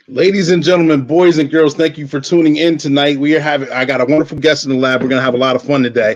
Ladies and gentlemen, boys and girls, thank you for tuning in tonight. I got a wonderful guest in the lab. We're going to have a lot of fun today.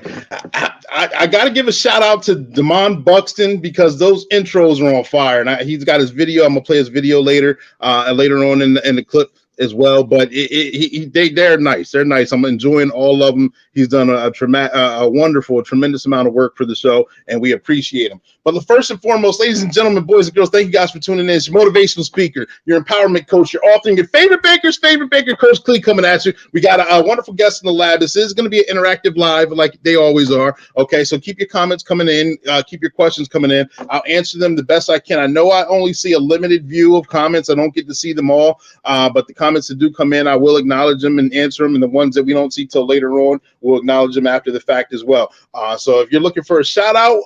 I got to give a shout out to Damon Buxton because those intros are on fire. And he's got his video. I'm going to play his video later on in the clip as well. But they're nice. They're nice. I'm enjoying all of them. He's done a wonderful, tremendous amount of work for the show, and we appreciate him. But first and foremost, ladies and gentlemen, boys and girls, thank you guys for tuning in. It's your motivational speaker, your empowerment coach, your author, your favorite baker, Coach Clee, coming at you. We got a wonderful guest in the lab. This is going to be an interactive live like they always are. Okay, so keep your comments coming in. Keep your questions coming in. I'll answer them the best I can. I know I only see a limited view of comments. I don't get to see them all, but the comments that do come in, I will acknowledge them and answer them. And the ones that we don't see till later on, we'll acknowledge them after the fact as well. So if you're looking for a shout out,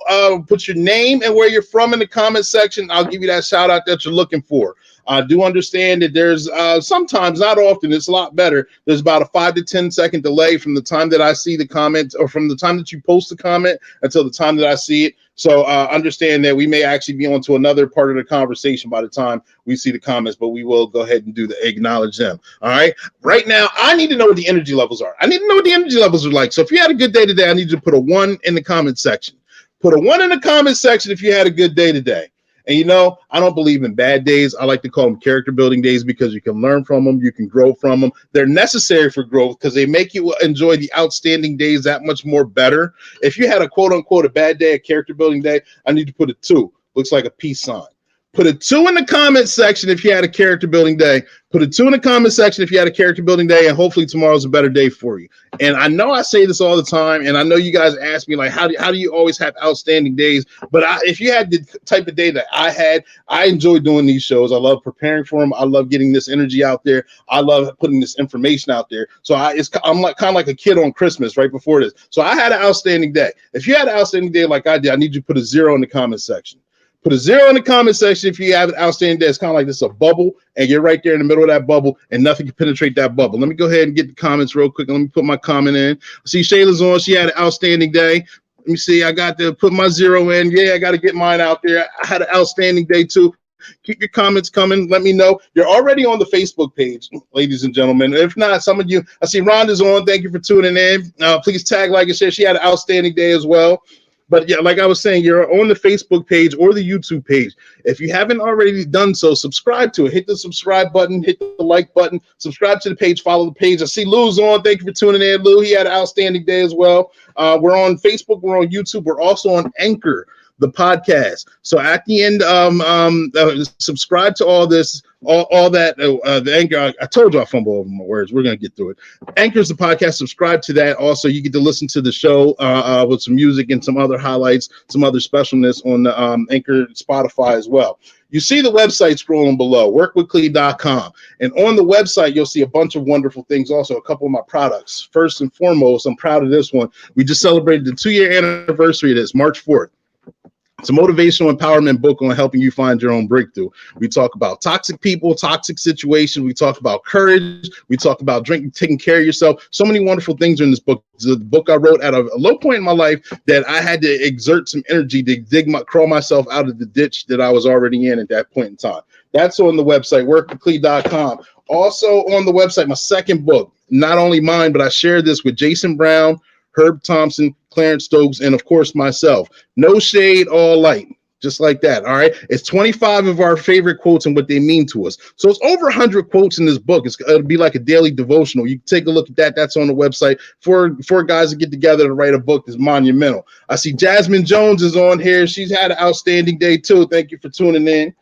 put your name and where you're from in the comment section. I'll give you that shout out that you're looking for. I do understand that there's sometimes, not often, it's a lot better. There's about a 5 to 10 second delay from the time that I see the comment or from the time that you post the comment until the time that I see it. So understand that we may actually be on to another part of the conversation by the time we see the comments, but we will go ahead and acknowledge them. All right. Right now, I need to know what the energy levels are. I need to know what the energy levels are like. So if you had a good day today, I need you to put a 1 in the comment section. Put a 1 in the comment section if you had a good day today. And, you know, I don't believe in bad days. I like to call them character building days because you can learn from them. You can grow from them. They're necessary for growth because they make you enjoy the outstanding days that much more better. If you had a quote unquote a bad day, a character building day, I need to put a 2. Looks like a peace sign. Put a 2 in the comment section if you had a character building day. Put a 2 in the comment section if you had a character building day, and hopefully tomorrow's a better day for you. And I know I say this all the time, and I know you guys ask me, like, how do you always have outstanding days? But if you had the type of day that I had, I enjoy doing these shows. I love preparing for them. I love getting this energy out there. I love putting this information out there. So I'm like kind of like a kid on Christmas right before this. So I had an outstanding day. If you had an outstanding day like I did, I need you to put a 0 in the comment section. Put a 0 in the comment section if you have an outstanding day. It's kind of like this a bubble, and you're right there in the middle of that bubble, and nothing can penetrate that bubble. Let me go ahead and get the comments real quick. Let me put my comment in. See, Shayla's on. She had an outstanding day. Let me see. I got to put my 0 in. Yeah, I got to get mine out there. I had an outstanding day, too. Keep your comments coming. Let me know. You're already on the Facebook page, ladies and gentlemen. If not, some of you, I see Rhonda's on. Thank you for tuning in. Please tag, like, and share. She had an outstanding day as well. But yeah, like I was saying, you're on the Facebook page or the YouTube page. If you haven't already done so, subscribe to it. Hit the subscribe button, hit the like button, subscribe to the page, follow the page. I see Lou's on. Thank you for tuning in, Lou. He had an outstanding day as well. We're on Facebook. We're on YouTube. We're also on Anchor, the podcast. So at the end, subscribe to all this, all that. The Anchor. I told you I fumble over my words. We're gonna get through it. Anchor's the podcast. Subscribe to that. Also, you get to listen to the show with some music and some other highlights, some other specialness on the Anchor, Spotify as well. You see the website scrolling below, workwithclee.com. And on the website, you'll see a bunch of wonderful things. Also, a couple of my products. First and foremost, I'm proud of this one. We just celebrated the 2-year anniversary of this, March 4th. It's a motivational empowerment book on helping you find your own breakthrough. We talk about toxic people, toxic situations. We talk about courage. We talk about taking care of yourself. So many wonderful things are in this book. It's the book I wrote at a low point in my life that I had to exert some energy to crawl myself out of the ditch that I was already in at that point in time. That's on the website, workwithclee.com. Also on the website, my second book, not only mine, but I shared this with Jason Brown, Herb Thompson, Clarence Stokes, and of course myself. No shade, all light. Just like that. All right. It's 25 of our favorite quotes and what they mean to us. So it's over 100 quotes in this book. It'll be like a daily devotional. You can take a look at that. That's on the website. Four guys that get together to write a book is monumental. I see Jasmine Jones is on here. She's had an outstanding day too. Thank you for tuning in.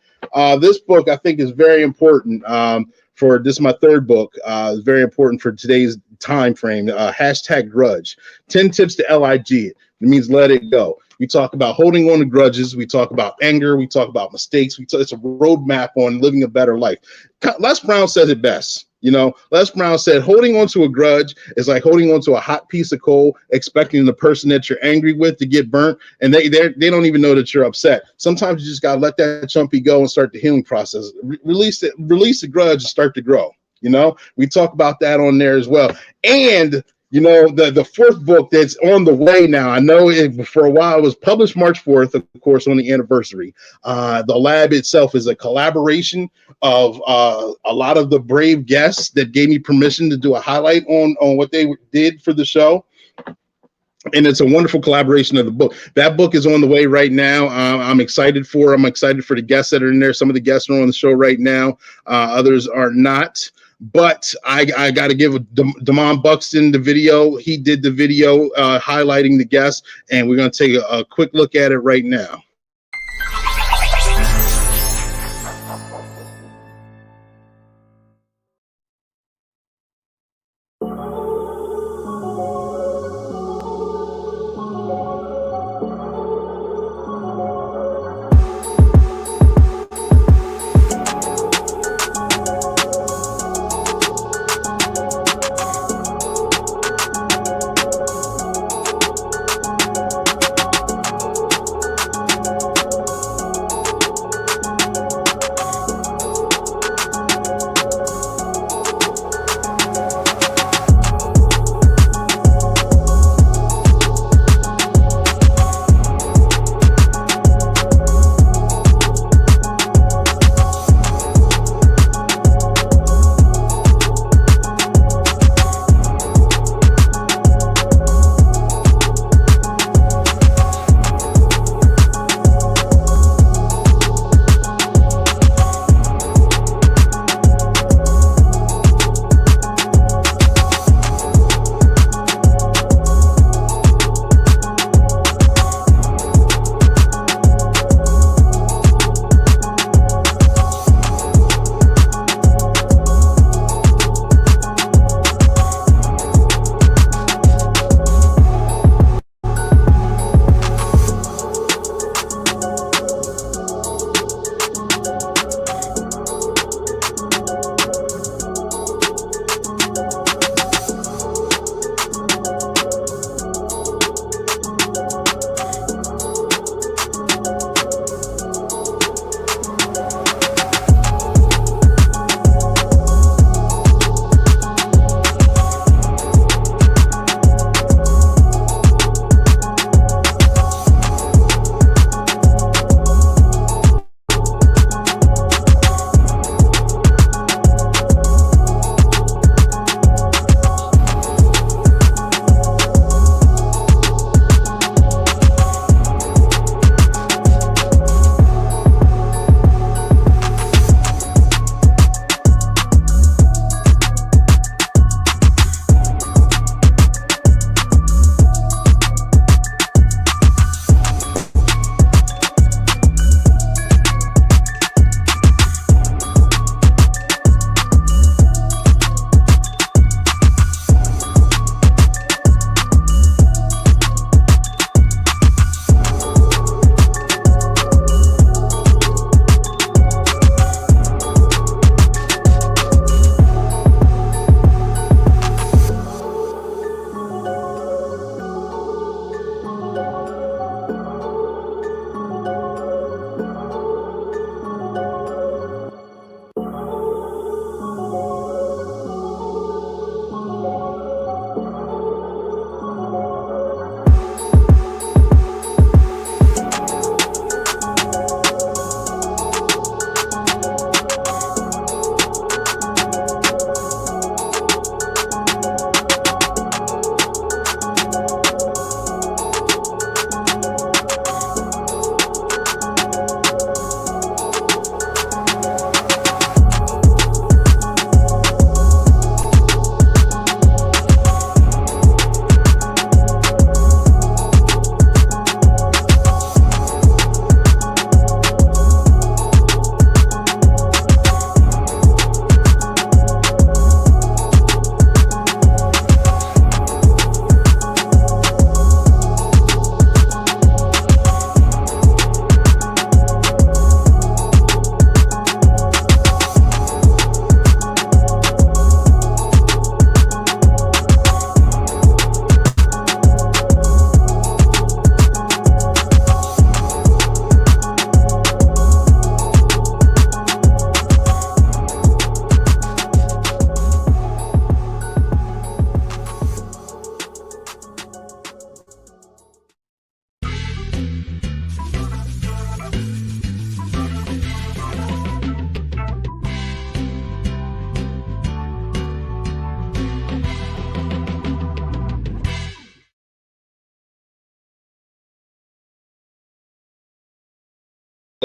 This book I think is very important. This is my third book. It's very important for today's time frame. Hashtag grudge. 10 tips to LIG. It means let it go. We talk about holding on to grudges. We talk about anger. We talk about mistakes. It's a roadmap on living a better life. Les Brown says it best. You know, Les Brown said, holding on to a grudge is like holding on to a hot piece of coal, expecting the person that you're angry with to get burnt, and they don't even know that you're upset. Sometimes you just gotta let that chumpy go and start the healing process. Release the grudge and start to grow. You know, we talk about that on there as well. And the fourth book that's on the way now. I know for a while it was published March 4th, of course, on the anniversary. The lab itself is a collaboration of a lot of the brave guests that gave me permission to do a highlight on what they did for the show. And it's a wonderful collaboration of the book. That book is on the way right now. I'm excited for the guests that are in there. Some of the guests are on the show right now. Others are not. But I got to give Damon Buxton the video. He did the video highlighting the guests. And we're going to take a quick look at it right now.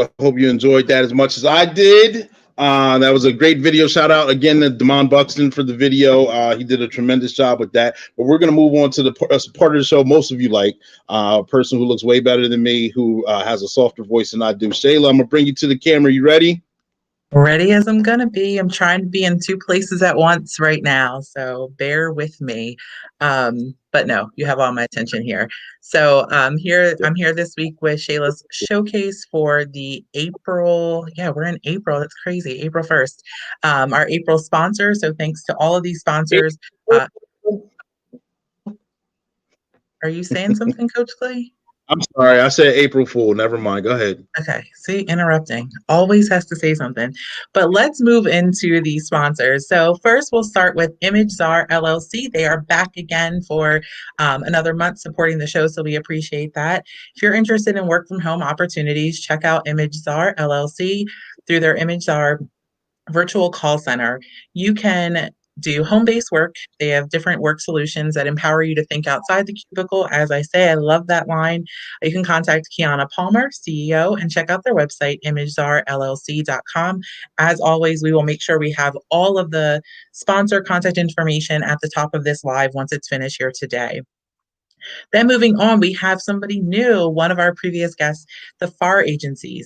I hope you enjoyed that as much as I did. That was a great video. Shout out again to Damon Buxton for the video. He did a tremendous job with that. But we're going to move on to the part of the show most of you like, a person who looks way better than me, who has a softer voice than I do. Shayla, I'm going to bring you to the camera. You ready? Ready as I'm gonna be. I'm trying to be in two places at once right now, so bear with me. But no, you have all my attention here. So I'm here this week with Shayla's showcase for the April. Yeah, we're in April. That's crazy. April 1st. Our April sponsor. So thanks to all of these sponsors. Uh, are you saying something, Coach Clay? I'm sorry. I said April Fool. Never mind. Go ahead. Okay, see, interrupting. Always has to say something. But let's move into the sponsors. So first, we'll start with ImageZar LLC. They are back again for another month supporting the show, so we appreciate that. If you're interested in work from home opportunities, check out ImageZar LLC through their ImageZar virtual call center. You can do home-based work. They have different work solutions that empower you to think outside the cubicle. As I say, I love that line. You can contact Kiana Palmer, CEO, and check out their website, imagezarllc.com. As always, we will make sure we have all of the sponsor contact information at the top of this live once it's finished here today. Then moving on, we have somebody new, one of our previous guests, the Pharr Agency,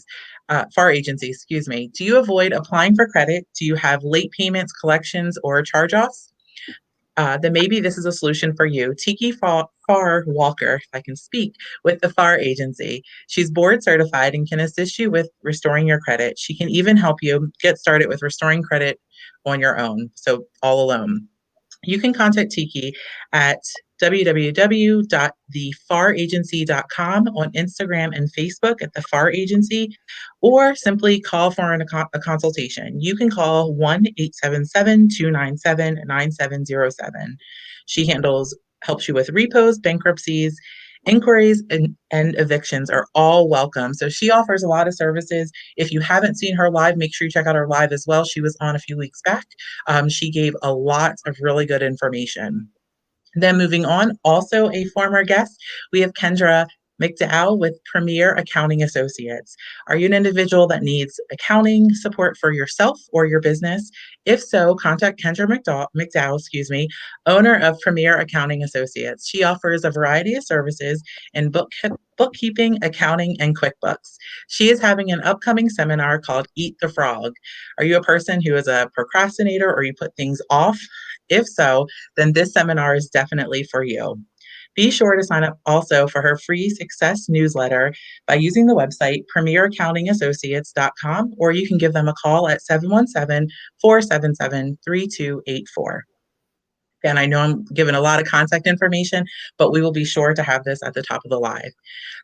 excuse me. Do you avoid applying for credit? Do you have late payments, collections, or charge-offs? Then maybe this is a solution for you. Tiki Pharr Walker, if I can speak, with the Pharr Agency. She's board certified and can assist you with restoring your credit. She can even help you get started with restoring credit on your own, so all alone. You can contact Tiki at www.thepharragency.com, on Instagram and Facebook at the Pharr Agency, or simply call for a consultation. You can call 1-877-297-9707. She helps you with repos, bankruptcies, inquiries, and evictions are all welcome. So she offers a lot of services. If you haven't seen her live, make sure you check out her live as well. She was on a few weeks back. She gave a lot of really good information. Then moving on, also a former guest, we have Kendra McDowell with Premier Accounting Associates. Are you an individual that needs accounting support for yourself or your business? If so, contact Kendra McDowell, owner of Premier Accounting Associates. She offers a variety of services in bookkeeping, accounting, and QuickBooks. She is having an upcoming seminar called Eat the Frog. Are you a person who is a procrastinator or you put things off? If so, then this seminar is definitely for you. Be sure to sign up also for her free success newsletter by using the website premieraccountingassociates.com, or you can give them a call at 717-477-3284. And I know I'm giving a lot of contact information, but we will be sure to have this at the top of the live.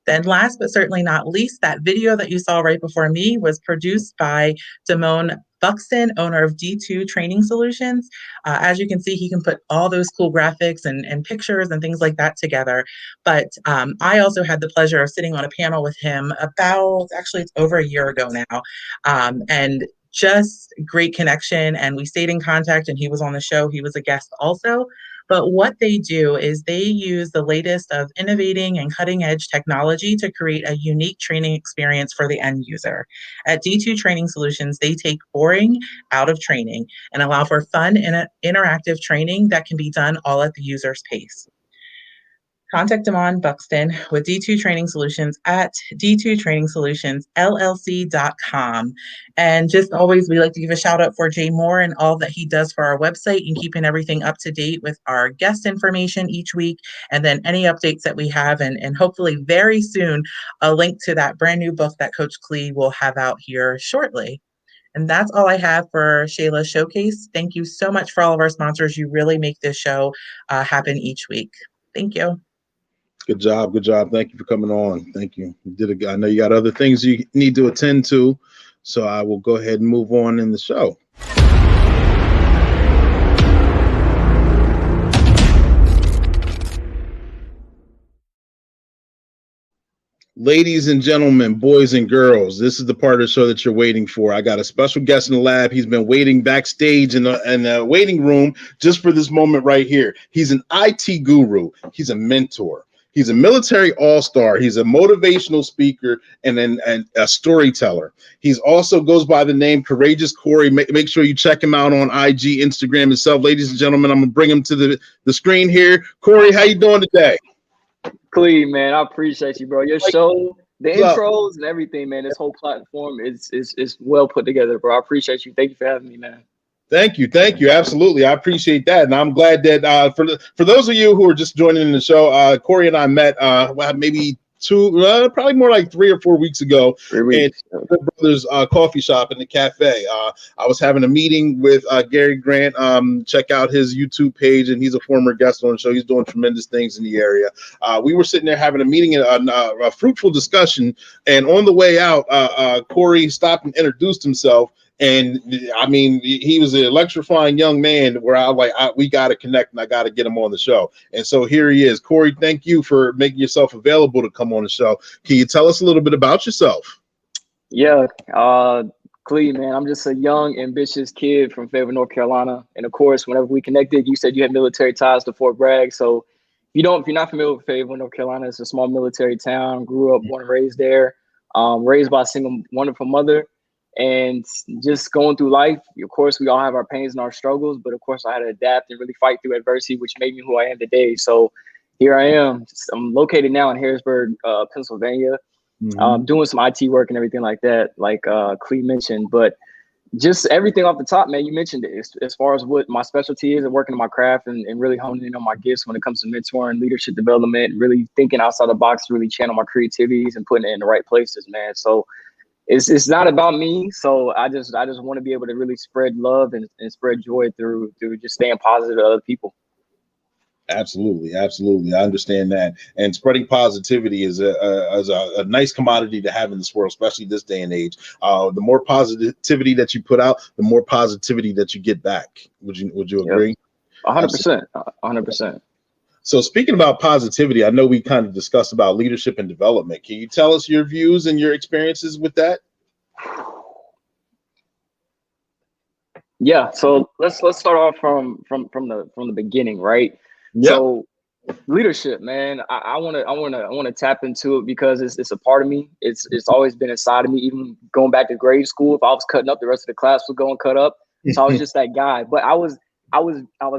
Then last but certainly not least, that video that you saw right before me was produced by Damon Buxton, owner of D2 Training Solutions. As you can see, he can put all those cool graphics and pictures and things like that together. But I also had the pleasure of sitting on a panel with him it's over a year ago now. And just great connection, and we stayed in contact, and he was on the show. He was a guest also. But what they do is they use the latest of innovating and cutting edge technology to create a unique training experience for the end user. At D2 Training Solutions, they take boring out of training and allow for fun and interactive training that can be done all at the user's pace. Contact Damon Buxton with D2 Training Solutions at d2trainingsolutionsllc.com. And just always, we like to give a shout out for Jay Moore and all that he does for our website and keeping everything up to date with our guest information each week, and then any updates that we have, and hopefully very soon, a link to that brand new book that Coach Klee will have out here shortly. And that's all I have for Shayla's showcase. Thank you so much for all of our sponsors. You really make this show happen each week. Thank you. Good job. Good job. Thank you for coming on. Thank you. I know you got other things you need to attend to, so I will go ahead and move on in the show. Ladies and gentlemen, boys and girls, this is the part of the show that you're waiting for. I got a special guest in the lab. He's been waiting backstage in the waiting room just for this moment right here. He's an IT guru. He's a mentor. He's a military all-star. He's a motivational speaker and a storyteller. He's also goes by the name Courageous Corey. Make sure you check him out on IG, Instagram himself. Ladies and gentlemen, I'm gonna bring him to the screen here. Corey, how you doing today? Cleve, man, I appreciate you, bro. Your show, the intros and everything, man. This whole platform is well put together, bro. I appreciate you. Thank you for having me, man. Thank you. Absolutely, I appreciate that, and I'm glad that for those of you who are just joining in the show, Corey and I met maybe probably more like 3 or 4 weeks ago, 3 weeks. in the Brothers coffee shop in the cafe. I was having a meeting with Gary Grant. Check out his YouTube page, and he's a former guest on the show. He's doing tremendous things in the area. We were sitting there having a meeting, a fruitful discussion, and on the way out, Corey stopped and introduced himself. And I mean, he was an electrifying young man where I was like, we got to connect and I got to get him on the show. And so here he is. Corey, thank you for making yourself available to come on the show. Can you tell us a little bit about yourself? Yeah, Cleve, man, I'm just a young, ambitious kid from Fayetteville, North Carolina. And of course, whenever we connected, you said you had military ties to Fort Bragg. So if you're not familiar with Fayetteville, North Carolina, it's a small military town. Grew up, born and raised there. Raised by a single, wonderful mother. And just going through life, of course, we all have our pains and our struggles, but of course I had to adapt and really fight through adversity, which made me who I am today. So here I am. I'm located now in Harrisburg, Pennsylvania, doing some IT work and everything like that, like Cleve mentioned. But just everything off the top, man, you mentioned it. As far as what my specialty is and working on my craft and really honing in on my gifts when it comes to mentoring, leadership development, really thinking outside the box, really channel my creativities and putting it in the right places, man. So it's not about me. So I just want to be able to really spread love and spread joy through just staying positive to other people. Absolutely. I understand that. And spreading positivity is a nice commodity to have in this world, especially this day and age. The more positivity that you put out, the more positivity that you get back. Would you agree? 100%. 100%. So speaking about positivity, I know we kind of discussed about leadership and development. Can you tell us your views and your experiences with that? Yeah. So let's start off from the beginning, right? Yep. So leadership, man, I want to tap into it because it's a part of me. It's always been inside of me. Even going back to grade school, if I was cutting up, the rest of the class would go and cut up. So I was just that guy. But I was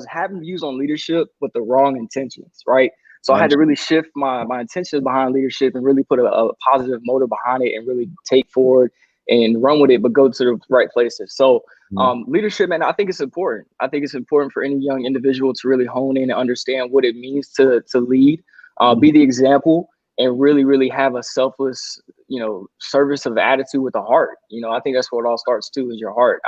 having views on leadership with the wrong intentions, right? So I had to really shift my intentions behind leadership and really put a positive motive behind it and really take forward and run with it, but go to the right places. So leadership, man, I think it's important. I think it's important for any young individual to really hone in and understand what it means to lead, be the example, and really, really have a selfless, service of attitude with the heart. I think that's where it all starts too, is your heart.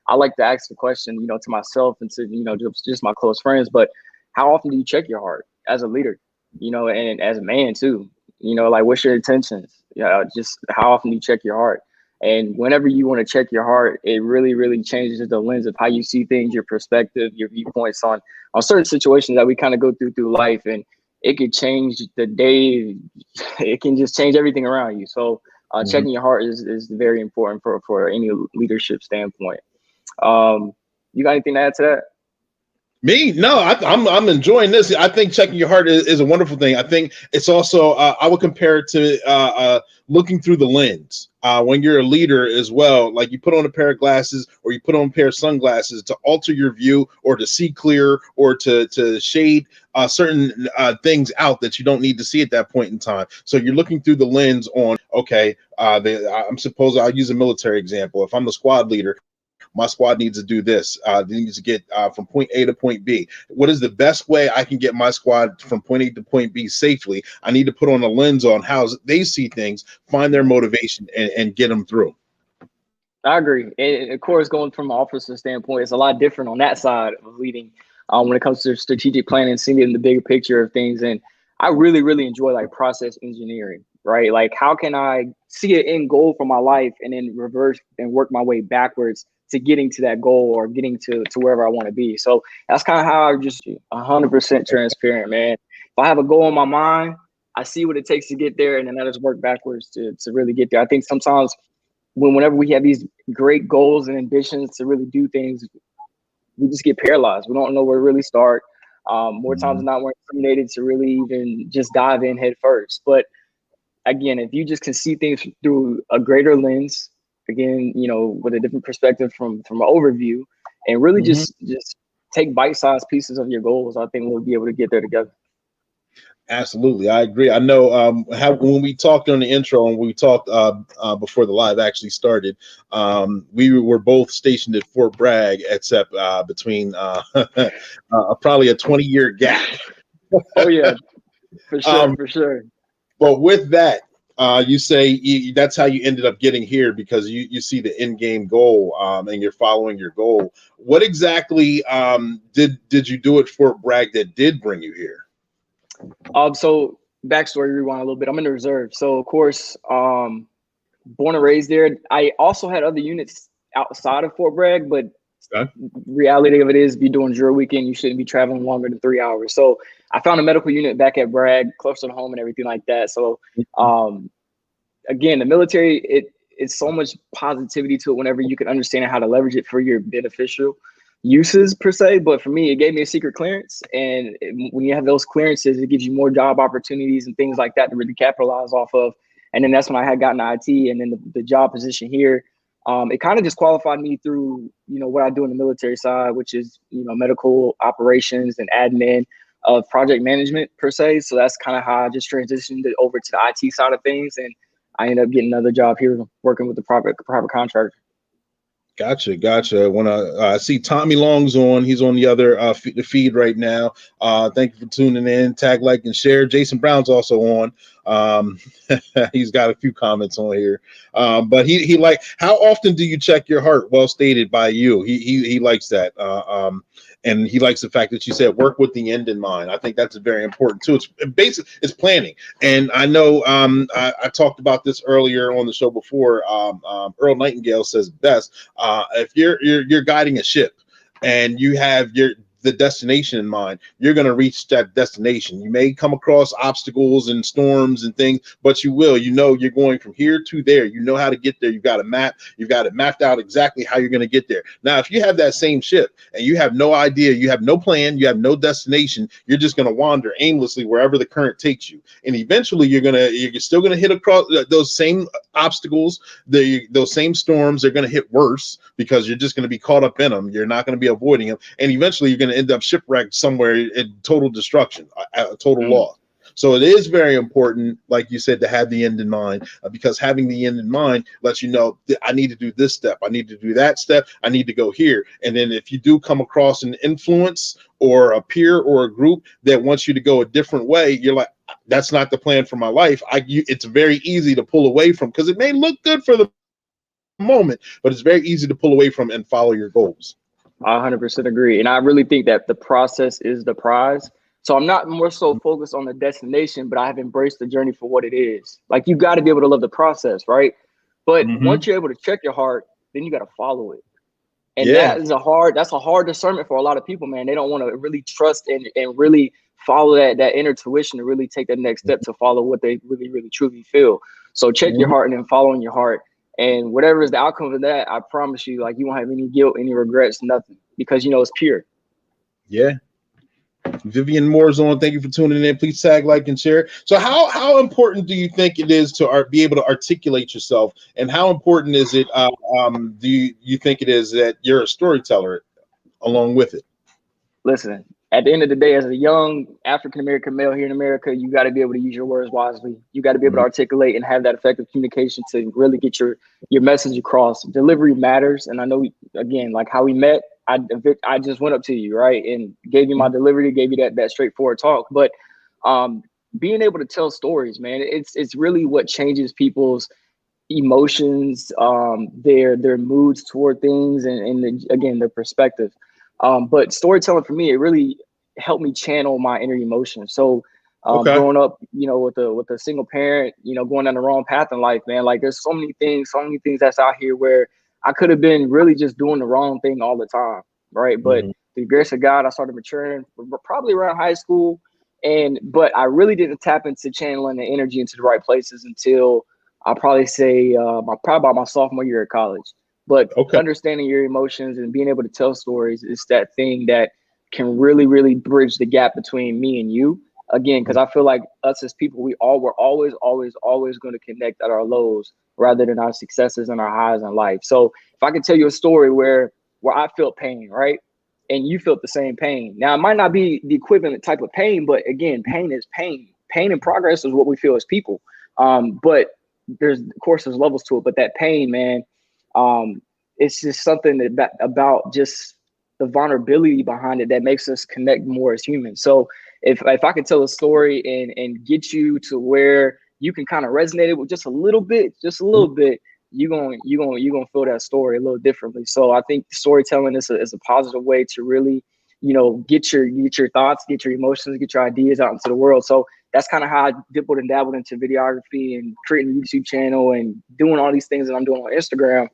I like to ask the question, to myself and to, just my close friends, but how often do you check your heart as a leader, and as a man too, like what's your intentions? Just how often do you check your heart? And whenever you want to check your heart, it really, really changes the lens of how you see things, your perspective, your viewpoints on certain situations that we kind of go through life. And it could change the day. It can just change everything around you. So checking your heart is very important for any leadership standpoint. You got anything to add to that? Me? No, I'm enjoying this. I think checking your heart is a wonderful thing. I think it's also, I would compare it to looking through the lens. When you're a leader as well, like you put on a pair of glasses or you put on a pair of sunglasses to alter your view or to see clear or to shade certain things out that you don't need to see at that point in time. So you're looking through the lens on, okay, I'm supposed I'll use a military example. If I'm the squad leader, my squad needs to do this. They need to get from point A to point B. What is the best way I can get my squad from point A to point B safely? I need to put on a lens on how they see things, find their motivation, and get them through. I agree. And of course, going from an officer standpoint, it's a lot different on that side of leading when it comes to strategic planning, seeing it in the bigger picture of things. And I really, really enjoy like process engineering, right? Like how can I see an end goal for my life and then reverse and work my way backwards to getting to that goal or getting to wherever I want to be. So that's kind of how I just 100% transparent, man. If I have a goal in my mind, I see what it takes to get there, and then I just work backwards to really get there. I think sometimes whenever we have these great goals and ambitions to really do things, we just get paralyzed. We don't know where to really start. More times than not, we're intimidated to really even just dive in head first. But again, if you just can see things through a greater lens, again, with a different perspective from an overview, and really just take bite-sized pieces of your goals, I think we'll be able to get there together. Absolutely, I agree. I know when we talked on the intro and we talked before the live actually started, we were both stationed at Fort Bragg, except between probably a 20-year gap. Oh yeah, for sure. But with that, you say that's how you ended up getting here, because you see the end game goal, and you're following your goal. What exactly did you do at Fort Bragg that did bring you here? So backstory, rewind a little bit. I'm in the reserve. So of course, born and raised there. I also had other units outside of Fort Bragg, but reality of it is, if you're doing drill weekend, you shouldn't be traveling longer than 3 hours. So I found a medical unit back at Bragg, close to home and everything like that. So again, the military, it's so much positivity to it whenever you can understand how to leverage it for your beneficial uses per se. But for me, it gave me a secret clearance, and when you have those clearances, it gives you more job opportunities and things like that to really capitalize off of. And then that's when I had gotten IT, and then the job position here, it kind of just qualified me through what I do in the military side, which is medical operations and admin of project management per se. So that's kind of how I just transitioned it over to the IT side of things, and I ended up getting another job here working with the private contractor. Gotcha. When I see Tommy Long's on, he's on the other the feed right now. Thank you for tuning in. Tag, like, and share. Jason Brown's also on. He's got a few comments on here. But he like, how often do you check your heart? Well stated by you. He likes that. And he likes the fact that you said work with the end in mind. I think that's very important too. It's planning. And I know I talked about this earlier on the show before. Earl Nightingale says best. If you're guiding a ship and you have the destination in mind, you're going to reach that destination. You may come across obstacles and storms and things, but you're going from here to there. You know how to get there. You've got a map. You've got it mapped out exactly how you're going to get there. Now, if you have that same ship and you have no idea, you have no plan, you have no destination, you're just going to wander aimlessly wherever the current takes you. And eventually you're still going to hit across those same obstacles, those same storms. They're going to hit worse because you're just going to be caught up in them. You're not going to be avoiding them. And eventually you're going to end up shipwrecked somewhere in total destruction, total loss. So it is very important, like you said, to have the end in mind, because having the end in mind lets you know that I need to do this step, I need to do that step, I need to go here. And then if you do come across an influence or a peer or a group that wants you to go a different way, you're like, that's not the plan for my life. It's very easy to pull away from, because it may look good for the moment, but it's very easy to pull away from and follow your goals. I 100% agree. And I really think that the process is the prize. So I'm not more so focused on the destination, but I have embraced the journey for what it is. Like, you got to be able to love the process, right? But once you're able to check your heart, then you got to follow it. And that's a hard discernment for a lot of people, man. They don't want to really trust and really follow that inner tuition to really take that next step to follow what they really, really, truly feel. So check your heart and then following your heart. And whatever is the outcome of that, I promise you, like, you won't have any guilt, any regrets, nothing, because it's pure. Yeah. Vivian Moore's on. Thank you for tuning in. Please tag, like, and share. So how important do you think it is to be able to articulate yourself, and how important is it do you think it is that you're a storyteller along with it? Listen, at the end of the day, as a young African-American male here in America, you got to be able to use your words wisely. You got to be able to articulate and have that effective communication to really get your message across. Delivery matters. And I know, again, like how we met, I just went up to you, right, and gave you my delivery, gave you that straightforward talk. But being able to tell stories, man, it's really what changes people's emotions, their moods toward things, and again, their perspective. But storytelling for me, it really helped me channel my inner emotions. So growing up, with a single parent, going down the wrong path in life, man, like there's so many things that's out here where I could have been really just doing the wrong thing all the time, right? But through the grace of God, I started maturing probably around high school. But I really didn't tap into channeling the energy into the right places until I'll probably say probably about my sophomore year at college. But understanding your emotions and being able to tell stories is that thing that can really, really bridge the gap between me and you. Again, because I feel like us as people, we're always going to connect at our lows rather than our successes and our highs in life. So if I could tell you a story where I felt pain, right? And you felt the same pain. Now, it might not be the equivalent type of pain, but again, pain is pain. Pain and progress is what we feel as people. But there's levels to it. But that pain, man, it's just something that about just the vulnerability behind it that makes us connect more as humans. So if I could tell a story and get you to where you can kind of resonate it with just a little bit, you're gonna feel that story a little differently. So I think storytelling is a positive way to really, get your thoughts, get your emotions, get your ideas out into the world. So that's kind of how I dibbled and dabbled into videography and creating a YouTube channel and doing all these things that I'm doing on Instagram.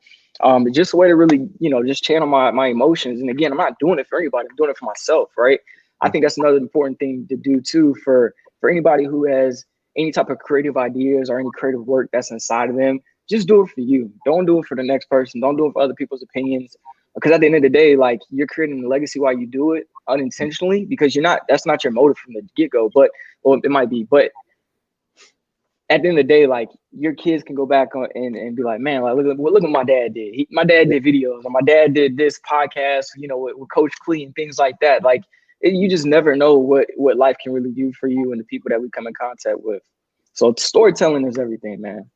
Just a way to really, just channel my emotions. And again, I'm not doing it for anybody. I'm doing it for myself, right? I think that's another important thing to do too for anybody who has any type of creative ideas or any creative work that's inside of them. Just do it for you. Don't do it for the next person. Don't do it for other people's opinions. Because at the end of the day, like, you're creating a legacy while you do it unintentionally, because that's not your motive from the get-go, or it might be. But at the end of the day, like, your kids can go back on and be like, man, like, look what my dad did. My dad did videos, or my dad did this podcast, with Coach Clee and things like that. Like, you just never know what life can really do for you and the people that we come in contact with. So storytelling is everything, man.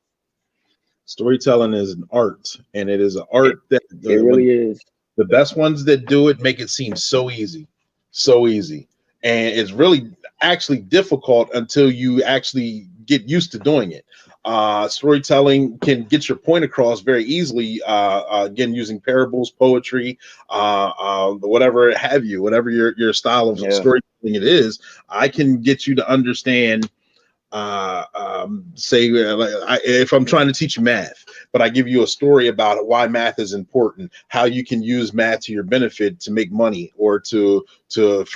Storytelling is an art, and it is an art that it really is. The best ones that do it make it seem so easy, and it's really actually difficult until you actually get used to doing it. Storytelling can get your point across very easily, again, using parables, poetry, whatever have you, whatever your style of storytelling it is. I can get you to understand, if I'm trying to teach you math, but I give you a story about why math is important, how you can use math to your benefit to make money, or for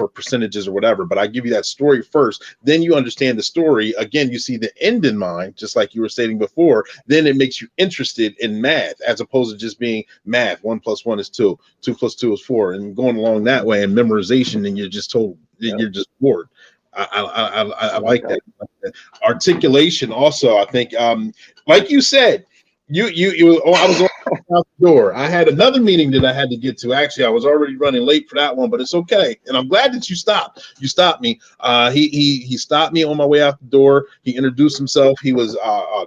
percentages or whatever. But I give you that story first, then you understand the story. Again, you see the end in mind, just like you were stating before. Then it makes you interested in math, as opposed to just being math. 1 + 1 is 2, 2 + 2 is 4, and going along that way, and memorization, and you're just told, you're just bored. I like that. Articulation also, I think, like you said, I was out the door. I had another meeting that I had to get to. Actually, I was already running late for that one, but it's okay. And I'm glad that you stopped. You stopped me. He stopped me on my way out the door. He introduced himself. He was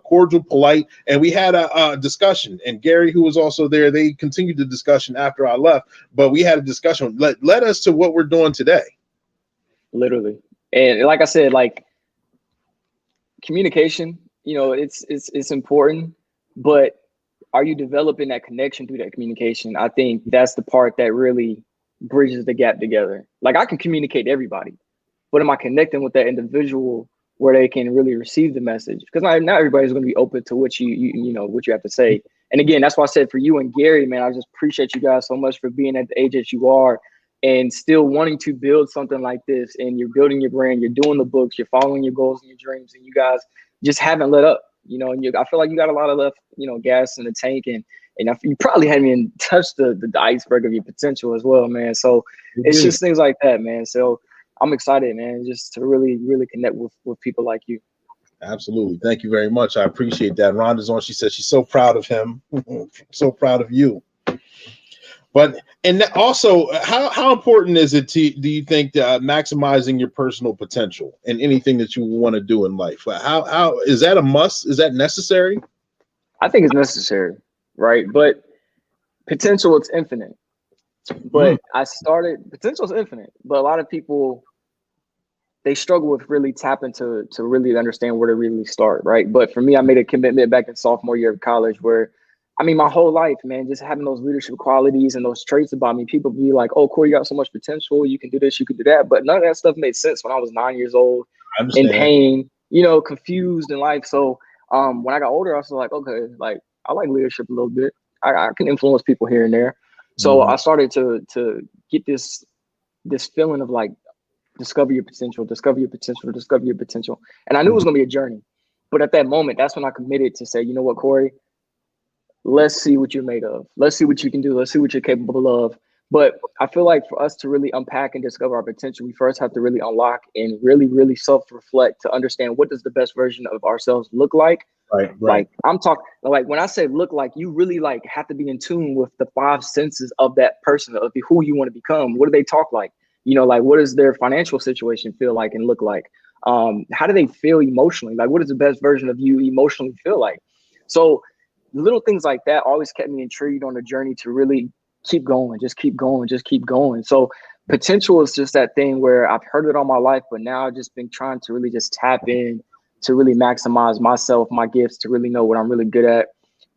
cordial, polite, and we had a discussion. And Gary, who was also there, they continued the discussion after I left. But we had a discussion led us to what we're doing today. Literally. And like I said, like, communication, it's important, but are you developing that connection through that communication? I think that's the part that really bridges the gap together. Like, I can communicate to everybody, but am I connecting with that individual where they can really receive the message? Because not everybody's going to be open to what what you have to say. And again, that's why I said, for you and Gary, man, I just appreciate you guys so much for being at the age that you are, and still wanting to build something like this. And you're building your brand, you're doing the books, you're following your goals and your dreams, and you guys just haven't let up, and I feel like you got a lot of left, gas in the tank, and you probably haven't even touched the iceberg of your potential as well, man. So it's just things like that, man. So I'm excited, man, just to really, really connect with people like you. Absolutely. Thank you very much. I appreciate that. Rhonda's on. She said she's so proud of him. So proud of you. But, and also, how important is it do you think, maximizing your personal potential in anything that you want to do in life? How is that a must? Is that necessary? I think it's necessary, right? But potential, it's infinite. But potential is infinite, but a lot of people, they struggle with really tapping to really understand where to really start, right? But for me, I made a commitment back in sophomore year of college where, my whole life, man, just having those leadership qualities and those traits about me, people be like, oh, Corey, you got so much potential. You can do this, you can do that. But none of that stuff made sense when I was 9 years old, in pain, confused in life. So when I got older, I was like, okay, like, I like leadership a little bit. I can influence people here and there. So I started to get this feeling of like, discover your potential. And I knew it was going to be a journey. But at that moment, that's when I committed to say, you know what, Corey, let's see what you're made of. Let's see what you can do. Let's see what you're capable of. But I feel like for us to really unpack and discover our potential, we first have to really unlock and really, really self-reflect to understand what does the best version of ourselves look like. Right. Like I'm talking, like when I say look like, you really like have to be in tune with the 5 senses of that person, of who you want to become. What do they talk like? You know, like what does their financial situation feel like and look like? How do they feel emotionally? Like what does the best version of you emotionally feel like? So little things like that always kept me intrigued on the journey to really keep going, just keep going, just keep going. So potential is just that thing where I've heard it all my life, but now I've just been trying to really just tap in to really maximize myself, my gifts, to really know what I'm really good at,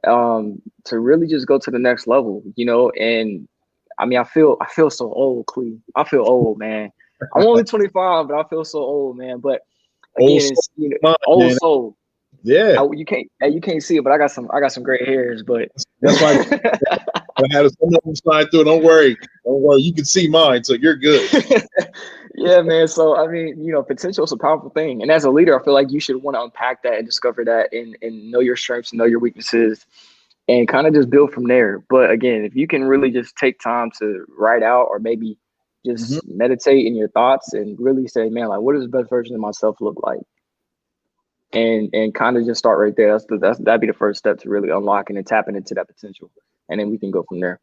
to really just go to the next level, you know. And I mean, I feel so old, Clee. I feel old, man. I'm only 25, but I feel so old, man. But again, it's, you know, old soul. Yeah, you can't see it, but I got some gray hairs. But that's why I had some of them slide through. Don't worry, you can see mine, so you're good. Yeah, man. So I mean, you know, potential is a powerful thing, and as a leader, I feel like you should want to unpack that and discover that, and know your strengths, and know your weaknesses, and kind of just build from there. But again, if you can really just take time to write out, or maybe just meditate in your thoughts and really say, man, like, what does the best version of myself look like? And kind of just start right there. That'd be the first step to really unlocking and tapping into that potential, and then we can go from there.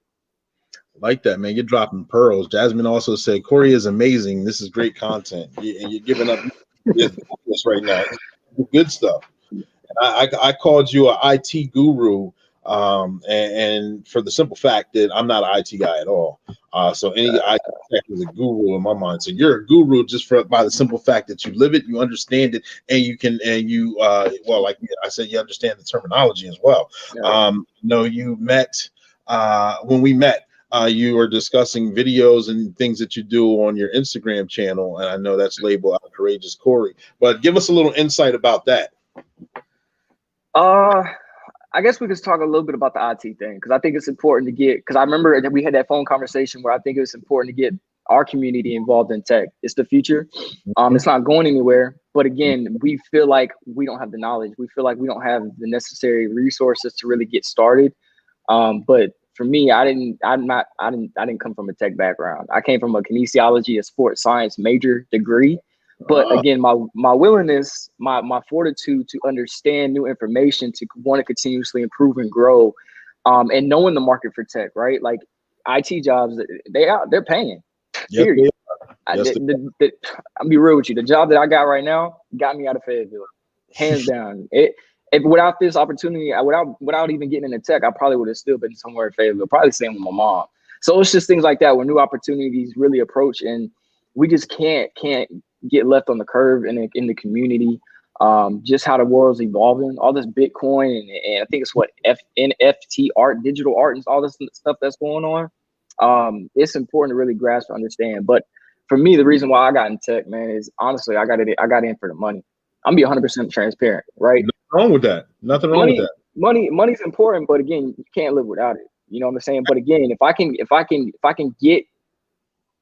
Like that, man. You're dropping pearls. Jasmine also said, Corey is amazing. This is great content. And you're giving up this right now. Good stuff. And I called you an IT guru, and for the simple fact that I'm not an IT guy at all. So any IT tech is a guru in my mind. So you're a guru just by the simple fact that you live it, you understand it, and you well, like I said, you understand the terminology as well. You met when we met. You were discussing videos and things that you do on your Instagram channel, and I know that's labeled Courageous Corey. But give us a little insight about that. I guess we could talk a little bit about the IT thing, because I think it's important to get, because I remember that we had that phone conversation where I think it's important to get our community involved in tech. It's the future. It's not going anywhere. But again, we feel like we don't have the knowledge. We feel like we don't have the necessary resources to really get started. But for me, I didn't come from a tech background. I came from a kinesiology, a sports science major degree. But again, my willingness, my fortitude to understand new information, to want to continuously improve and grow, and knowing the market for tech, right? Like IT jobs, they're paying. Yes, period. Yes, I'll be real with you. The job that I got right now got me out of Fayetteville, hands down. If without this opportunity, without even getting into tech, I probably would have still been somewhere in Fayetteville, probably staying with my mom. So it's just things like that where new opportunities really approach, and we just can't get left on the curve in the community. Just how the world's evolving, all this Bitcoin and I think it's what NFT art, digital art, and all this stuff that's going on. It's important to really grasp and understand. But for me, the reason why I got in tech, man, is honestly I got in for the money. I'm gonna be 100% transparent, right? Nothing wrong with that. Nothing wrong with that. Money's important, but again, you can't live without it. You know what I'm saying? But again, if I can get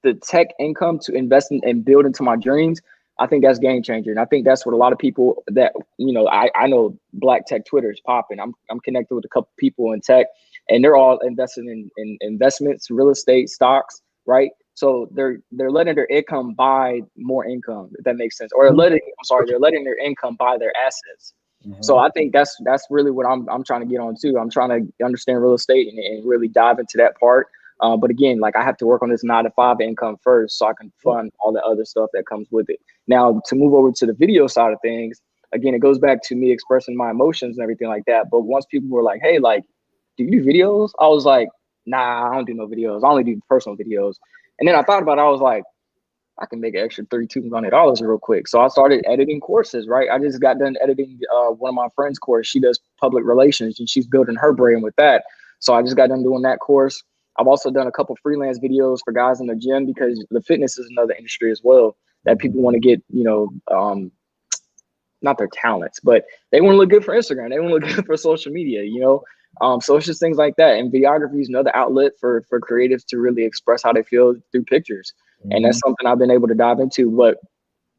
the tech income to invest in and build into my dreams, I think that's game changer. And I think that's what a lot of people that, you know, I know Black tech Twitter is popping. I'm connected with a couple people in tech, and they're all investing in investments, real estate, stocks, right? So they're letting their income buy more income, if that makes sense. Or they're letting their income buy their assets. So I think that's really what I'm trying to get on too. I'm trying to understand real estate and really dive into that part. But again, like I have to work on this 9-to-5 income first so I can fund all the other stuff that comes with it. Now, to move over to the video side of things, again, it goes back to me expressing my emotions and everything like that. But once people were like, hey, like, do you do videos? I was like, nah, I don't do no videos. I only do personal videos. And then I thought about it. I was like, I can make an extra $3,200 real quick. So I started editing courses, right? I just got done editing one of my friend's course. She does public relations and she's building her brand with that. So I just got done doing that course. I've also done a couple freelance videos for guys in the gym, because the fitness is another industry as well that people want to get, you know, not their talents, but they want to look good for Instagram. They want to look good for social media, you know? So it's just things like that. And videography is another outlet for creatives to really express how they feel through pictures. And that's something I've been able to dive into. But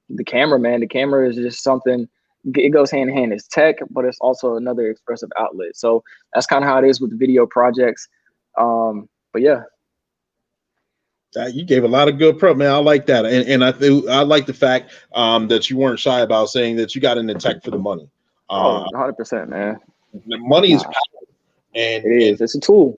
the camera is just something, it goes hand in hand. It's tech, but it's also another expressive outlet. So that's kind of how it is with the video projects. But yeah. You gave a lot of good prep, man. I like that, and I like the fact that you weren't shy about saying that you got into tech for the money. 100%, man. The money is power, It and is. It's a tool.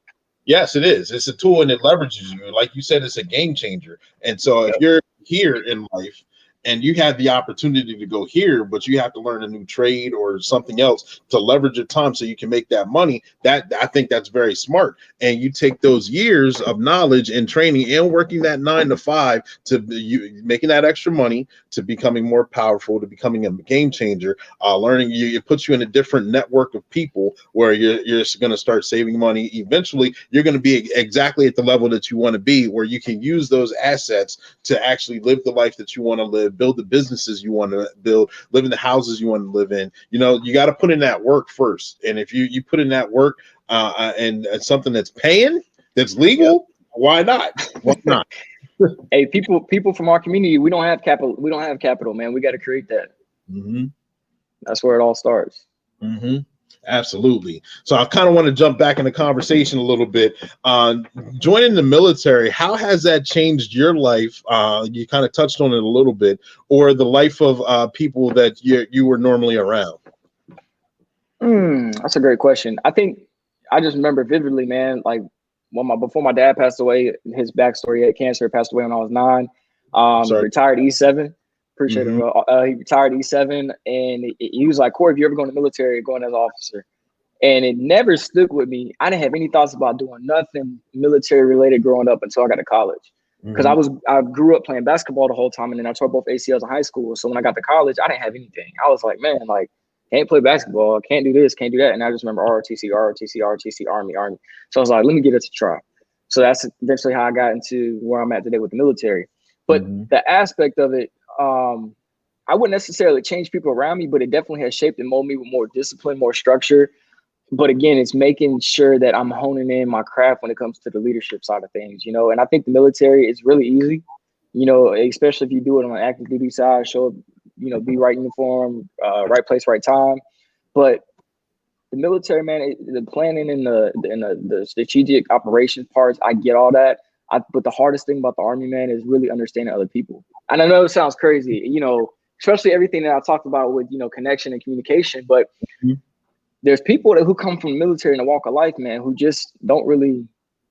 yes, it is. It's a tool, and it leverages you. Like you said, it's a game changer. And so, if you're here in life and you have the opportunity to go here, but you have to learn a new trade or something else to leverage your time so you can make that money, that I think that's very smart. And you take those years of knowledge and training and working that 9 to 5 to you making that extra money, to becoming more powerful, to becoming a game changer, learning it puts you in a different network of people where you're going to start saving money. Eventually, you're going to be exactly at the level that you want to be, where you can use those assets to actually live the life that you want to live, build the businesses you want to build, live in the houses you want to live in. You know, you got to put in that work first. And if you put in that work and something that's paying, that's legal, why not? Why not? Hey, people from our community, we don't have capital. We don't have capital, man. We got to create that. Mm-hmm. That's where it all starts. Mm-hmm. Absolutely. So I kind of want to jump back in the conversation a little bit. Joining the military, how has that changed your life? You kind of touched on it a little bit, or the life of people that you were normally around? That's a great question. I think I just remember vividly, man, like before my dad passed away, his backstory, he had cancer, passed away when I was 9. Retired E7. Appreciate it. He retired E7, and he was like, Corey, if you ever go in the military, going as an officer. And it never stuck with me. I didn't have any thoughts about doing nothing military related growing up until I got to college. Because I grew up playing basketball the whole time, and then I tore both ACLs in high school. So when I got to college, I didn't have anything. I was like, man, like, can't play basketball, can't do this, can't do that. And I just remember ROTC, Army. So I was like, let me give it a try. So that's eventually how I got into where I'm at today with the military. But the aspect of it, I wouldn't necessarily change people around me, but it definitely has shaped and molded me with more discipline, more structure. But again, it's making sure that I'm honing in my craft when it comes to the leadership side of things, you know. And I think the military is really easy, you know, especially if you do it on an active duty side, show up, you know, be right uniform, right place, right time. But the military, man, the planning and the strategic operations parts, I get all that. But the hardest thing about the Army, man, is really understanding other people. And I know it sounds crazy, you know, especially everything that I talked about with, you know, connection and communication. But there's people who come from the military in a walk of life, man, who just don't really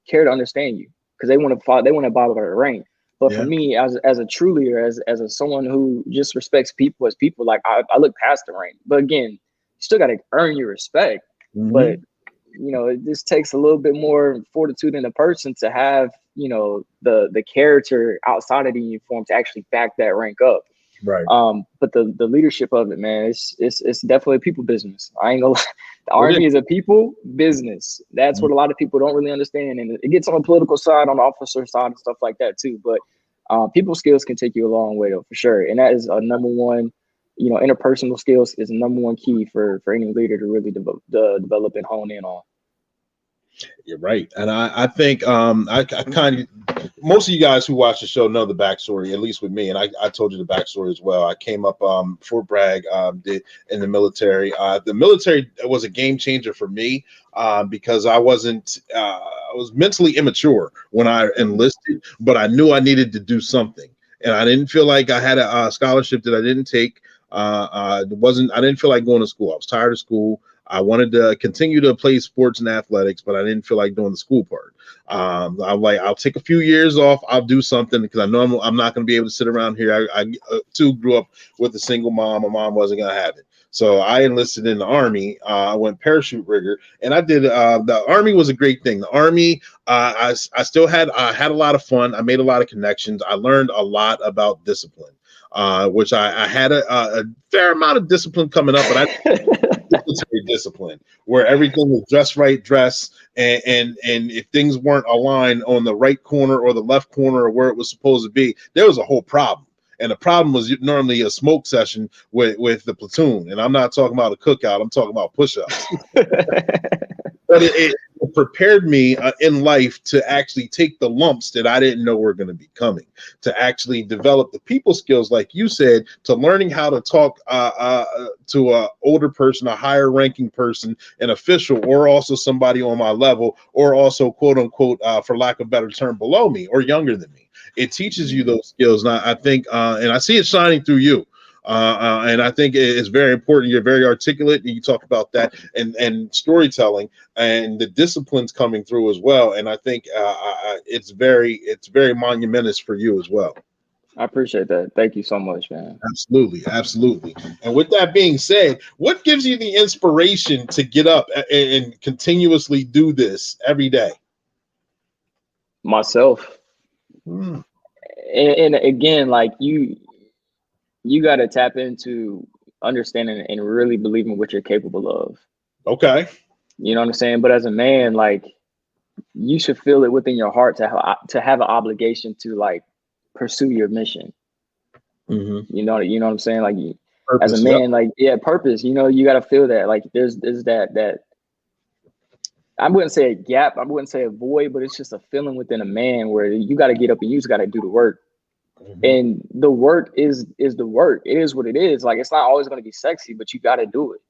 care to understand you because they want to follow, they want to abide by the rank. But for me, as a true leader, as someone who just respects people as people, like I look past the rank. But again, you still got to earn your respect. But you know, it just takes a little bit more fortitude in a person to have, you know, the character outside of the uniform to actually back that rank up. Right. But the leadership of it, man, it's definitely a people business. I ain't gonna lie. The Army is a people business. That's what a lot of people don't really understand. And it gets on the political side, on the officer side and stuff like that too. But people skills can take you a long way though, for sure. And that is a number one, you know, interpersonal skills is the number one key for any leader to really develop and hone in on. You're right. And I think I kind of, most of you guys who watch the show know the backstory, at least with me. And I told you the backstory as well. I came up Fort Bragg in the military. The military was a game changer for me because I was mentally immature when I enlisted, but I knew I needed to do something. And I didn't feel like I had a scholarship that I didn't take. I didn't feel like going to school. I was tired of school. I wanted to continue to play sports and athletics, but I didn't feel like doing the school part. I'm like, I'll take a few years off. I'll do something because I know I'm not going to be able to sit around here. I too grew up with a single mom. My mom wasn't going to have it. So I enlisted in the Army. I went parachute rigger, and I did. The Army was a great thing. The Army, I had a lot of fun. I made a lot of connections. I learned a lot about discipline, which I had a fair amount of discipline coming up, but military discipline where everything was just right dress, and if things weren't aligned on the right corner or the left corner or where it was supposed to be, there was a whole problem. And the problem was normally a smoke session with the platoon. And I'm not talking about a cookout. I'm talking about push-ups. but it prepared me in life to actually take the lumps that I didn't know were going to be coming, to actually develop the people skills, like you said, to learning how to talk to a older person, a higher ranking person, an official, or also somebody on my level, or also quote unquote, for lack of a better term, below me or younger than me. It teaches you those skills. And I think, and I see it shining through you. And I think it's very important. You're very articulate. You talk about that and storytelling and the disciplines coming through as well. And I think it's very monumentous for you as well. I appreciate that. Thank you so much, man. Absolutely, absolutely. And with that being said, what gives you the inspiration to get up and continuously do this every day? Myself. And again, like you got to tap into understanding and really believing what you're capable of. Okay. You know what I'm saying? But as a man, like, you should feel it within your heart to have an obligation to like pursue your mission. Mm-hmm. You know what I'm saying? Like, Purpose, as a man, like, yeah, purpose. You know, you got to feel that. Like, there's that. I wouldn't say a gap. I wouldn't say a void, but it's just a feeling within a man where you got to get up and you just got to do the work. Mm-hmm. And the work is the work. It is what it is. Like, it's not always going to be sexy, but you got to do it.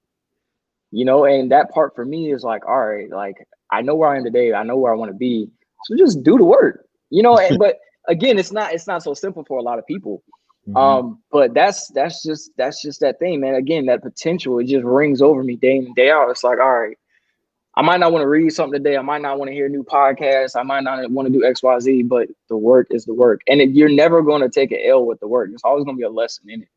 You know, and that part for me is like, all right, like, I know where I am today. I know where I want to be. So just do the work, you know. But again, it's not so simple for a lot of people. Mm-hmm. But that's just that thing, man. Again, that potential, it just rings over me day in and day out. It's like, all right, I might not want to read something today. I might not want to hear a new podcast. I might not want to do X, Y, Z, but the work is the work. And you're never going to take an L with the work. There's always going to be a lesson in it.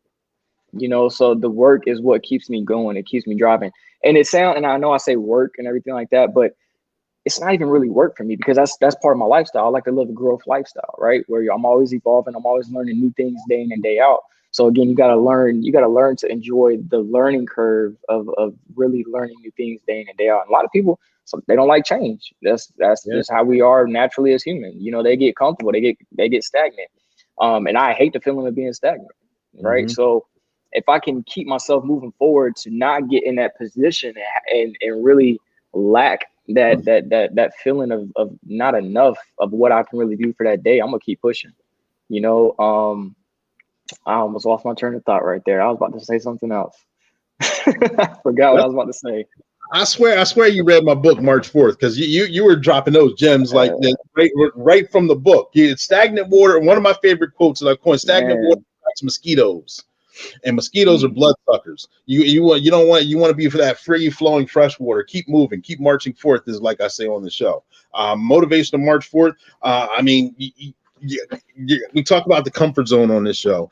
You know, so the work is what keeps me going. It keeps me driving. And and I know I say work and everything like that, but it's not even really work for me, because that's part of my lifestyle. I like to live a growth lifestyle, right? Where I'm always evolving. I'm always learning new things day in and day out. So again, you got to learn to enjoy the learning curve of really learning new things day in and day out. And a lot of people, they don't like change. That's just how we are naturally as humans. You know, they get comfortable, they get stagnant. And I hate the feeling of being stagnant, right? Mm-hmm. So if I can keep myself moving forward to not get in that position and really lack that feeling of not enough of what I can really do for that day, I'm gonna keep pushing. You know, I almost lost my train of thought right there. I was about to say something else. I forgot what I was about to say. I swear you read my book March 4th, because you were dropping those gems like right from the book. Stagnant water. One of my favorite quotes that I coined: stagnant water attracts mosquitoes. And mosquitoes are bloodsuckers. You want to be for that free flowing fresh water. Keep moving, keep marching forth, is like I say on the show. Motivation to march forth. I mean, we talk about the comfort zone on this show.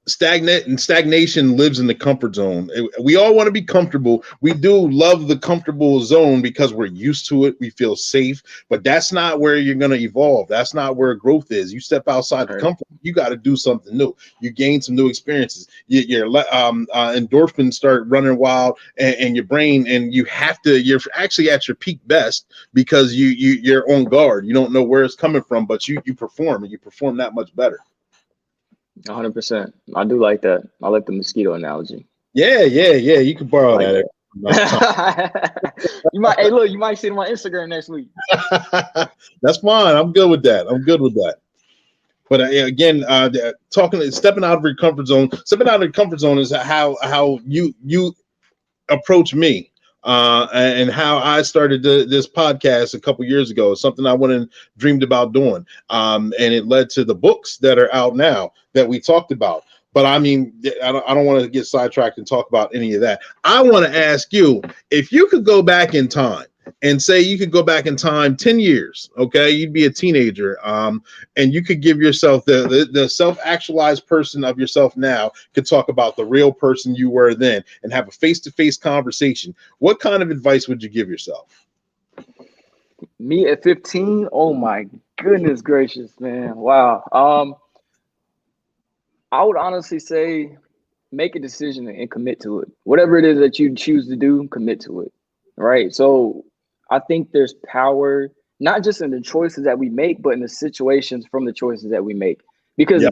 Stagnation lives in the comfort zone. We all want to be comfortable. We do love the comfortable zone because we're used to it. We feel safe, but that's not where you're going to evolve. That's not where growth is. You step outside the comfort. You got to do something new. You gain some new experiences. Your endorphins start running wild, and your brain, and you're actually at your peak best because you're on guard. You don't know where it's coming from, but you perform, and you perform that much better. 100%. I do like that. I like the mosquito analogy. Yeah. You can borrow that. You might see it on my Instagram next week. That's fine. I'm good with that. But again, stepping out of your comfort zone. Stepping out of your comfort zone is how you approach me. And how I started this podcast a couple years ago. It's something I went and dreamed about doing. And it led to the books that are out now that we talked about. But I mean, I don't want to get sidetracked and talk about any of that. I want to ask you, if you could go back in time and say you could go back in time 10 years, okay, you'd be a teenager, and you could give yourself the self-actualized person of yourself now could talk about the real person you were then and have a face-to-face conversation. What kind of advice would you give yourself? Me at 15? Oh my goodness gracious, man. Wow. I would honestly say make a decision and commit to it. Whatever it is that you choose to do, commit to it. Right. So I think there's power, not just in the choices that we make, but in the situations from the choices that we make. Because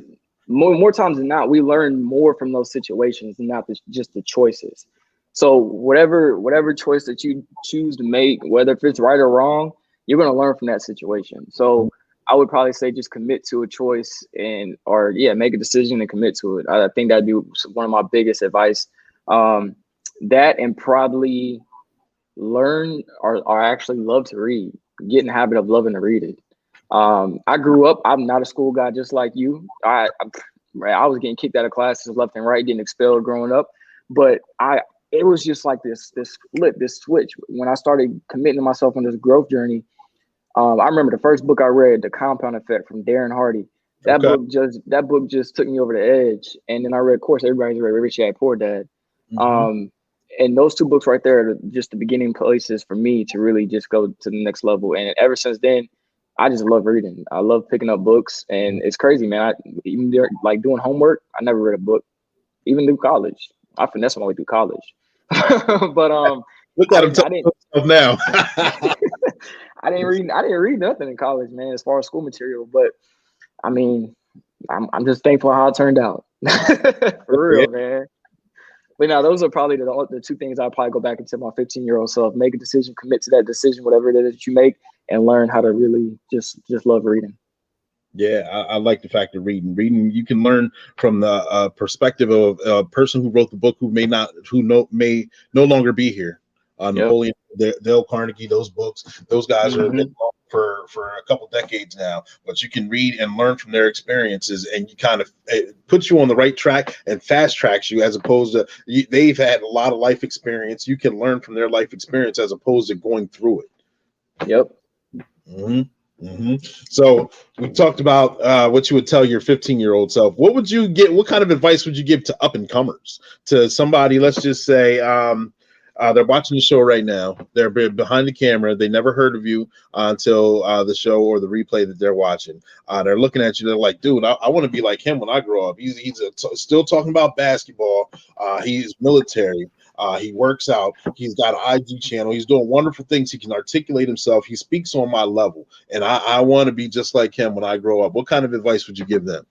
more times than not, we learn more from those situations and not just the choices. So whatever choice that you choose to make, whether if it's right or wrong, you're going to learn from that situation. So I would probably say just commit to a choice or make a decision and commit to it. I think that'd be one of my biggest advice. That and probably learn or actually love to read. Get in the habit of loving to read it. I grew up, I'm not a school guy just like you. I was getting kicked out of classes left and right, getting expelled growing up. But it was just like this switch. When I started committing to myself on this growth journey, I remember the first book I read, The Compound Effect from Darren Hardy. That book just took me over the edge. And then I read, of course, everybody's read Rich Dad Poor Dad. And those two books right there are just the beginning places for me to really just go to the next level. And ever since then, I just love reading. I love picking up books, and it's crazy, man. Even like doing homework, I never read a book, even through college. I finessed my way through college, but look at him now. I didn't read nothing in college, man, as far as school material. But I mean, I'm just thankful how it turned out, for real, man. But now those are probably the two things I'll probably go back and tell my 15-year-old self: make a decision, commit to that decision, whatever it is that you make, and learn how to really just love reading. Yeah, I like the fact of reading. You can learn from the perspective of a person who wrote the book who may no longer be here. Napoleon, Dale Carnegie, those books, those guys are for a couple decades now. But you can read and learn from their experiences, and it puts you on the right track and fast tracks you, as opposed to they've had a lot of life experience. You can learn from their life experience as opposed to going through it. Yep. So we talked about what you would tell your 15-year-old self. What would you get? What kind of advice would you give to up and comers? To somebody, let's just say they're watching the show right now. They're behind the camera. They never heard of you until the show or the replay that they're watching. They're looking at you. They're like, dude, I want to be like him when I grow up. He's still talking about basketball. He's military. He works out. He's got an IG channel. He's doing wonderful things. He can articulate himself. He speaks on my level. And I want to be just like him when I grow up. What kind of advice would you give them?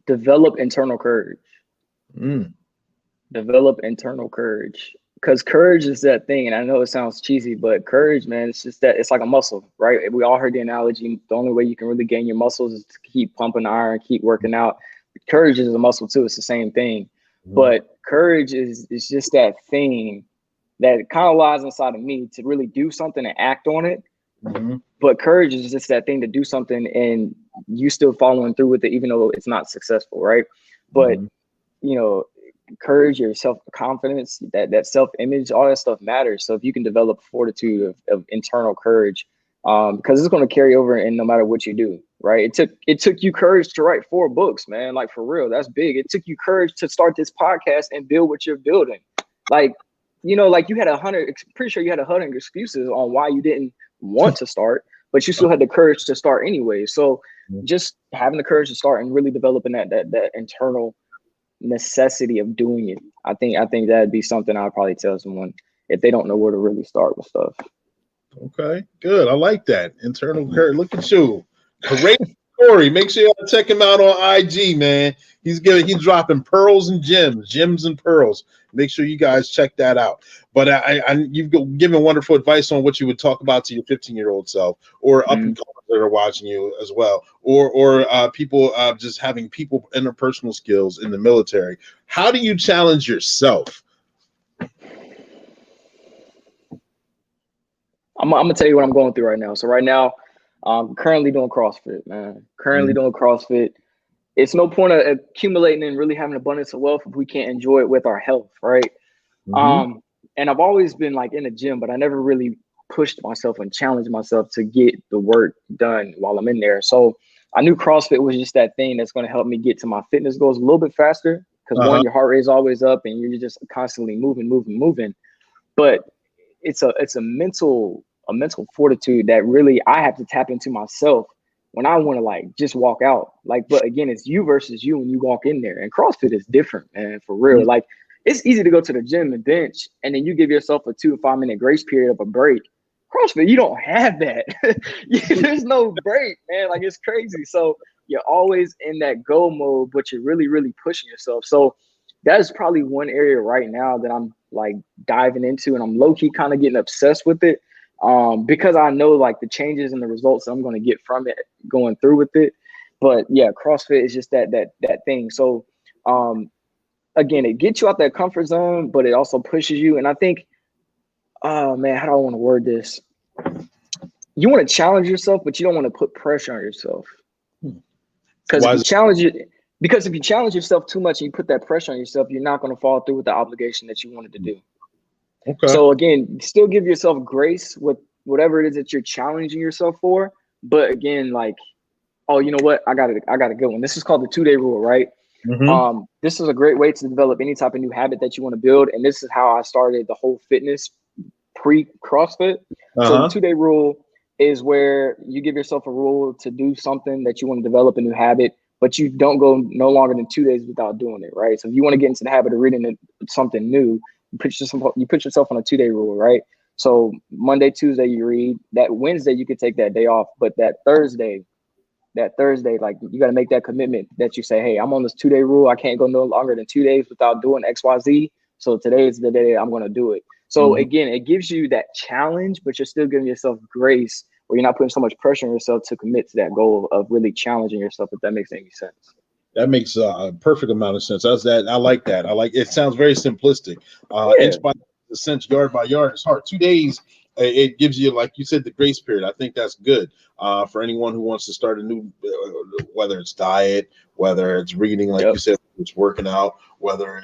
Develop internal courage. Develop internal courage. Because courage is that thing. And I know it sounds cheesy, but courage, man, it's just that it's like a muscle, right? We all heard the analogy. The only way you can really gain your muscles is to keep pumping iron, keep working out. Courage is a muscle too. It's the same thing. But courage is just that thing that kind of lies inside of me to really do something and act on it. But courage is just that thing to do something and you still following through with it, even though it's not successful, right? But, courage, your self-confidence, that self-image, all that stuff matters. So if you can develop fortitude of internal courage, because it's going to carry over and no matter what you do, right? It took you courage to write 4 books, man. Like, for real, that's big. It took you courage to start this podcast and build what you're building. Like, like you had pretty sure you had 100 excuses on why you didn't want to start, but you still had the courage to start anyway. So just having the courage to start and really developing that internal necessity of doing it. I think that'd be something I'd probably tell someone if they don't know where to really start with stuff. Okay, good. I like that. Internal courage. Look at you. Great story. Make sure you check him out on IG, man. He's dropping pearls and gems and pearls. Make sure you guys check that out. But you've given wonderful advice on what you would talk about to your 15-year-old self, or up and comers that are watching you as well, or people just having interpersonal skills in the military. How do you challenge yourself? I'm gonna tell you what I'm going through right now. So right now, I'm currently doing CrossFit, man. Doing CrossFit. It's no point of accumulating and really having abundance of wealth if we can't enjoy it with our health, right? And I've always been like in the gym, but I never really pushed myself and challenged myself to get the work done while I'm in there. So I knew CrossFit was just that thing that's going to help me get to my fitness goals a little bit faster. Because one, your heart rate is always up and you're just constantly moving. But it's a mental fortitude that really I have to tap into myself when I want to like just walk out. Like, but again, it's you versus you when you walk in there. And CrossFit is different, man, for real. Like, it's easy to go to the gym and bench, and then you give yourself a 2 to 5 minute grace period of a break. CrossFit, you don't have that. There's no break, man. Like, it's crazy. So you're always in that go mode, but you're really, really pushing yourself. So that's probably one area right now that I'm like diving into, and I'm low key kind of getting obsessed with it. Because I know like the changes and the results that I'm going to get from it going through with it. But yeah, CrossFit is just that thing. So again, it gets you out that comfort zone, but it also pushes you. And I think, oh man, how do I want to word this? You want to challenge yourself, but you don't want to put pressure on yourself. Because if you challenge yourself too much and you put that pressure on yourself, you're not going to follow through with the obligation that you wanted to do. Okay. So again, still give yourself grace with whatever it is that you're challenging yourself for. But again, like, oh, you know what? I got a good one. This is called the 2-day rule, right? Mm-hmm. This is a great way to develop any type of new habit that you want to build. And this is how I started the whole fitness pre-CrossFit. So the 2-day rule is where you give yourself a rule to do something that you want to develop a new habit, but you don't go no longer than 2 days without doing it, right? So if you want to get into the habit of reading something new, you put yourself on a 2-day rule, right? So Monday, Tuesday, you read. That Wednesday, you could take that day off, but that Thursday, like you got to make that commitment that you say, hey, I'm on this 2-day rule. I can't go no longer than 2 days without doing XYZ. So today is the day I'm going to do it. So again, it gives you that challenge, but you're still giving yourself grace where you're not putting so much pressure on yourself to commit to that goal of really challenging yourself, if that makes any sense. That makes a perfect amount of sense. I like that. I like it. Sounds very simplistic. Inch by inch, yard by yard. It's hard. 2 days. It gives you, like you said, the grace period. I think that's good for anyone who wants to start a new, whether it's diet, whether it's reading, like you said, it's working out, whether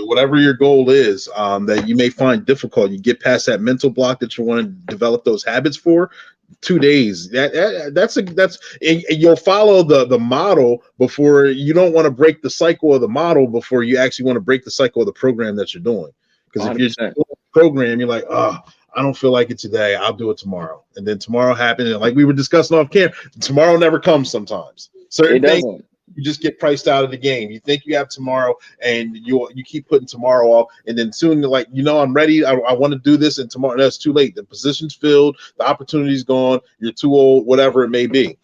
whatever your goal is that you may find difficult. You get past that mental block that you want to develop those habits for. 2 days. That's and you'll follow the model before. You don't want to break the cycle of the model before you actually want to break the cycle of the program that you're doing. Because if you're just doing a program, you're like, oh, I don't feel like it today. I'll do it tomorrow. And then tomorrow happens. And like we were discussing off camera, tomorrow never comes sometimes. Certain things you just get priced out of the game. You think you have tomorrow and you keep putting tomorrow off. And then soon you're like, I'm ready. I want to do this. And tomorrow, that's too late. The position's filled. The opportunity's gone. You're too old, whatever it may be.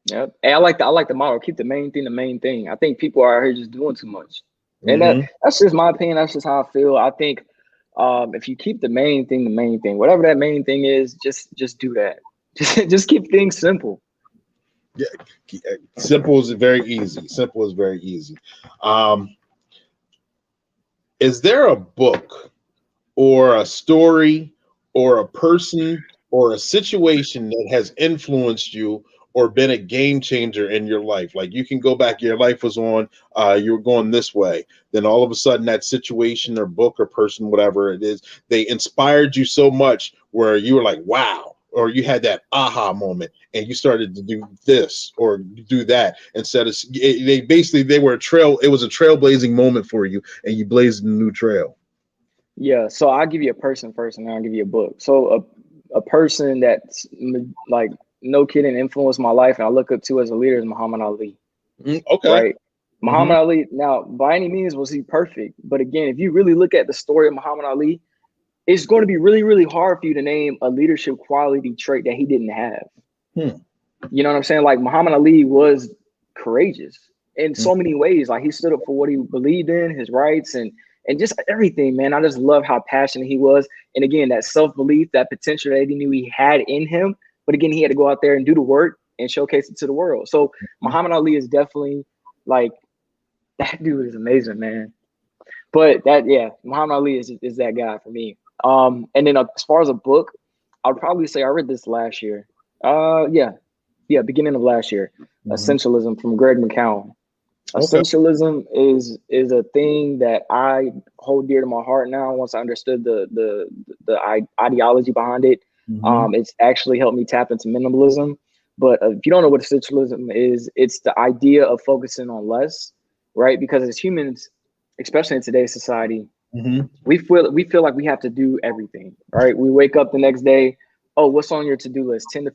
Yeah. Hey, I like the model. Keep the main thing the main thing. I think people are out here just doing too much. And that's just my opinion. That's just how I feel. I think if you keep the main thing, whatever that main thing is, just do that. Just keep things simple. Yeah, simple is very easy. Simple is very easy. Is there a book or a story or a person or a situation that has influenced you or been a game changer in your life? Like you can go back, your life was on, you were going this way. Then all of a sudden that situation or book or person, whatever it is, they inspired you so much where you were like, wow. Or you had that aha moment and you started to do this or do that instead of they were it was a trailblazing moment for you and you blazed a new trail. Yeah. So I'll give you a person first and then I'll give you a book. So a person that's like, no kidding, influenced my life and I look up to as a leader is Muhammad Ali. Okay. Right. Muhammad Ali. Now, by any means was he perfect. But again, if you really look at the story of Muhammad Ali, it's going to be really, really hard for you to name a leadership quality trait that he didn't have. You know what I'm saying? Like Muhammad Ali was courageous in so many ways. Like he stood up for what he believed in, his rights, and just everything, man. I just love how passionate he was. And again, that self-belief, that potential that he knew he had in him. But again, he had to go out there and do the work and showcase it to the world. So Muhammad Ali is definitely like, that dude is amazing, man. But Muhammad Ali is that guy for me. And then as far as a book, I'd probably say I read this last year. Beginning of last year. Essentialism from Greg McCown. Essentialism is a thing that I hold dear to my heart now. Once I understood the ideology behind it, it's actually helped me tap into minimalism. But if you don't know what essentialism is, it's the idea of focusing on less, right? Because as humans, especially in today's society, we feel like we have to do everything, right? We wake up the next day, oh, what's on your to-do list? 10 to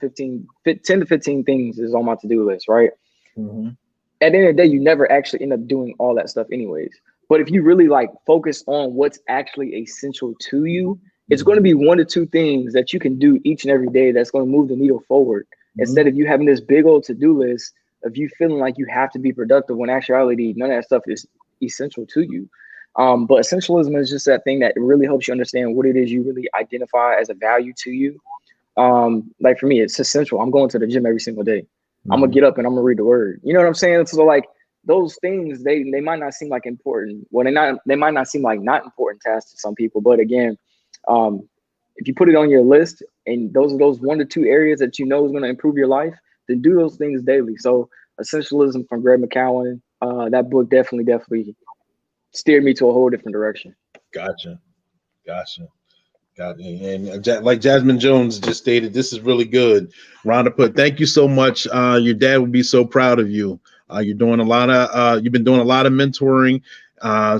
15 things is on my to-do list, right? At the end of the day, you never actually end up doing all that stuff anyways. But if you really like focus on what's actually essential to you, it's going to be 1 to 2 things that you can do each and every day that's going to move the needle forward. Instead of you having this big old to-do list of you feeling like you have to be productive, when actuality, none of that stuff is essential to you. But essentialism is just that thing that really helps you understand what it is you really identify as a value to you. Like for me, it's essential. I'm going to the gym every single day. I'm gonna get up and I'm gonna read the word. You know what I'm saying? So like those things, they might not seem like important. Well, they might not seem like not important tasks to some people. But again, if you put it on your list and those are those 1 to 2 areas that you know is gonna improve your life, then do those things daily. So Essentialism from Greg McCowan, that book definitely steered me to a whole different direction. Gotcha. And like Jasmine Jones just stated, this is really good. Rhonda put, thank you so much. Your dad would be so proud of you. You're doing a lot of you've been doing a lot of mentoring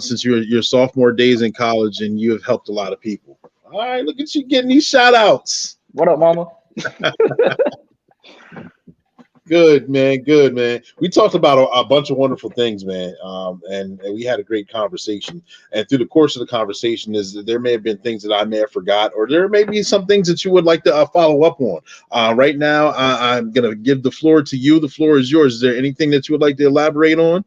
since your sophomore days in college, and you have helped a lot of people. All right, look at you getting these shout outs. What up, mama? Good, man. We talked about a bunch of wonderful things, man, and we had a great conversation. And through the course of the conversation, there may have been things that I may have forgot, or there may be some things that you would like to follow up on. Right now, I'm going to give the floor to you. The floor is yours. Is there anything that you would like to elaborate on?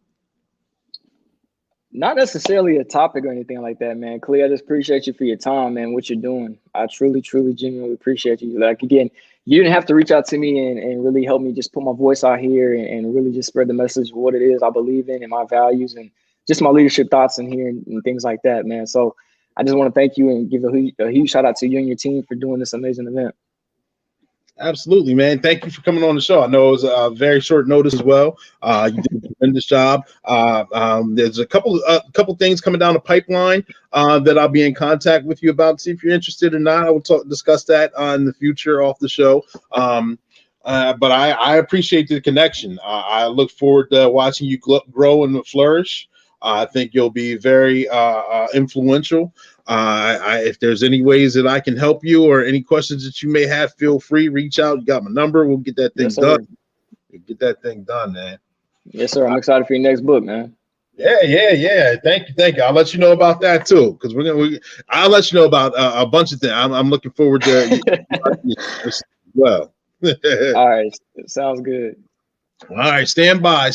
Not necessarily a topic or anything like that, man. Khalid, I just appreciate you for your time, man, what you're doing. I truly, genuinely appreciate you. Like, again, you didn't have to reach out to me and really help me just put my voice out here and really just spread the message of what it is I believe in and my values and just my leadership thoughts in here and things like that, man. So I just want to thank you and give a huge shout out to you and your team for doing this amazing event. Absolutely, man. Thank you for coming on the show. I know it was a very short notice as well. You did a tremendous job. There's a couple things coming down the pipeline that I'll be in contact with you about. See if you're interested or not. I will discuss that in the future off the show. But I appreciate the connection. I look forward to watching you grow and flourish. I think you'll be very influential. If there's any ways that I can help you or any questions that you may have, feel free, reach out. You got my number. We'll get that thing done. We'll get that thing done, man. Yes, sir. I'm excited for your next book, man. Yeah. Thank you. I'll let you know about that too, because I'll let you know about a bunch of things. I'm looking forward to as well. All right, sounds good. All right, stand by.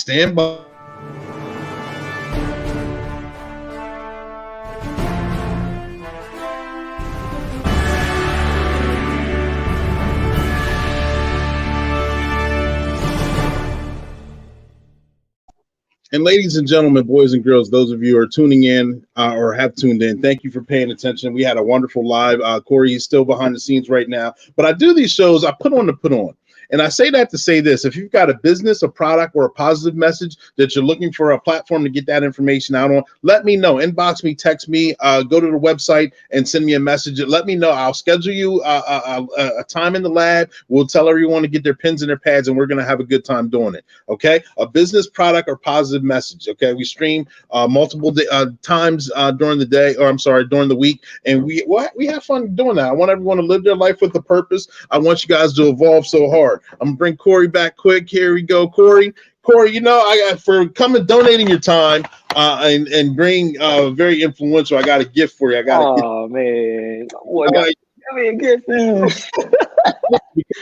And ladies and gentlemen, boys and girls, those of you who are tuning in or have tuned in, thank you for paying attention. We had a wonderful live. Corey is still behind the scenes right now. But I do these shows, I put on to put on. And I say that to say this: if you've got a business, a product, or a positive message that you're looking for a platform to get that information out on, let me know. Inbox me, text me, go to the website and send me a message. Let me know. I'll schedule you a time in the lab. We'll tell everyone to get their pens and their pads, and we're going to have a good time doing it. Okay? A business, product, or positive message. Okay? We stream multiple times during the day, or I'm sorry, during the week, and we have fun doing that. I want everyone to live their life with a purpose. I want you guys to evolve so hard. I'm gonna bring Corey back quick. Here we go, Corey. You know, I got for coming, donating your time, and being very influential. I got a gift for you. Man, what got me a gift? Because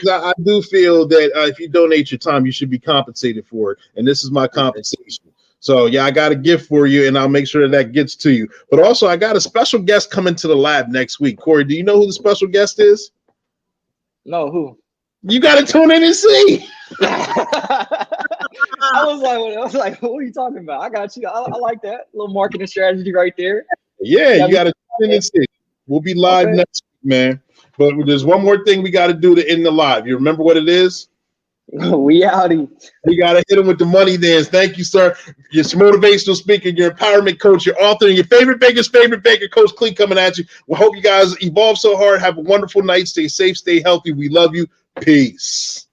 I do feel that if you donate your time, you should be compensated for it, and this is my compensation. So yeah, I got a gift for you, and I'll make sure that gets to you. But also, I got a special guest coming to the lab next week. Corey, do you know who the special guest is? No, who? You got to tune in and see. I was like, what are you talking about? I got you. I like that little marketing strategy right there. Yeah, you got to tune in and see. We'll be live next week, man. But there's one more thing we got to do to end the live. You remember what it is? We outie. We got to hit them with the money dance. Thank you, sir. Your motivational speaker, your empowerment coach, your author, and your favorite baker's favorite baker, Coach Clee, coming at you. We hope you guys evolve so hard. Have a wonderful night. Stay safe. Stay healthy. We love you. Peace.